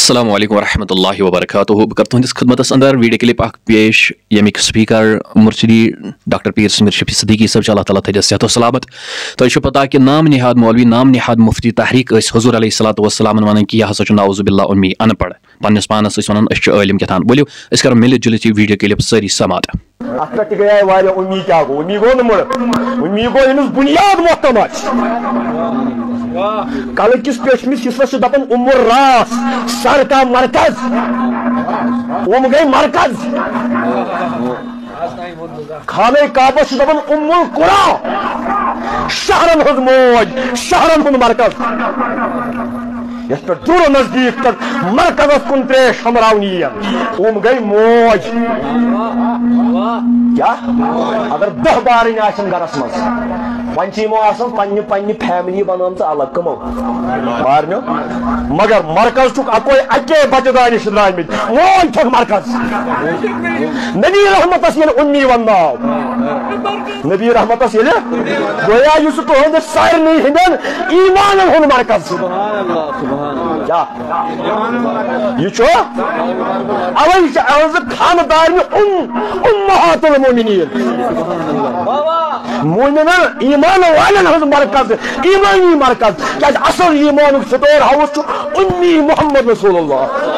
السلام علیکم ورحمۃ اللہ وبرکاتہ بہ تہندس خدمتس اندر ویڈیو کلپ پیش یمیک سپیکر مرشدی ڈاکٹر پیر سمیر شفیع صدیقی صاحب اللہ تعالیٰ تھے صحت و سلامت تہ پتہ کہ نام نہاد مولوی نام نہاد مفتی تحریک حضور علیہ الصلوۃ والسلام ونان کہ یہ ہسا نعوذ باللہ امی ان پڑھ پنس پانس ونان عالم کتان بولیو اس کر ملت جلت یہ ویڈیو کلپ ساری سماعت کل کس پیشمس حصہ دپان ام الراس سر کا مرکز گئی مرکز خانہ کعبہ دپان ام القرى شہرن ہند موج شہرن ہند مرکز یس پہ دور نزدیک تک مرکز کن تریش ہمراونی گئی موج کیا اگر 10 بارن آسن گرس مز ون پنہ فیملی بنام الگ کمو بارنو مگر مرکز چھ اکے بچہ دانش درامت وون چھک مرکز نبی رحمتس یل امی ونناو نبی رحمتس یل گویا اس تہند سارنی ہندن ایمان ہند مرکز کیا یہ اوے خاندار امہات المؤمنین مومنن ایمان والن ہند مرکز ایمانی مرکز کیا اصل ایمان سٹور ہاؤس امی محمد رسول اللہ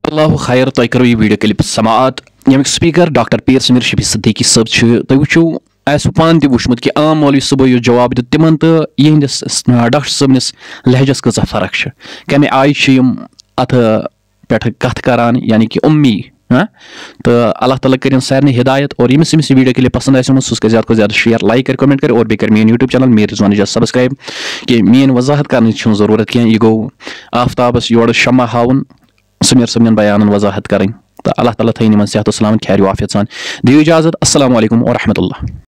اللہ خیر تہ کرو یہ ویڈیو کلپ سماعت یمیک سپیکر ڈاکٹر پیر سمیر شفیع صدیقی صاحب تہ وچھو ایسو پان تہ وچمت کہ عام مولوی صبح یہ جواب دیت تمن تو یہندس ڈاکٹر صبنس لہجس کۭژاہ فرق کمہ آیہ ات پہ کت کران یعنی کہ امی تو اللہ تعالیٰ کرن سارے ہدایت اور یمس ویڈیو کلپ پسند آسن سہ زیادہ کھت زیادہ شیئر لائک کر کمنٹ کر اور بیٚیہِ کر میون یوٹیوب چینل میر رضوان اجاز سبسکرائب کہ مین وضاحت کرنے ضرورت کی یہ گو آفتابس یور شمع ہاؤن سمیر صبن بیان وضاحت کریں تو اللہ تعالیٰ تھین صحت و سلامت خیر و عافیت سان دیو اجازت السلام علیکم ورحمۃ اللہ.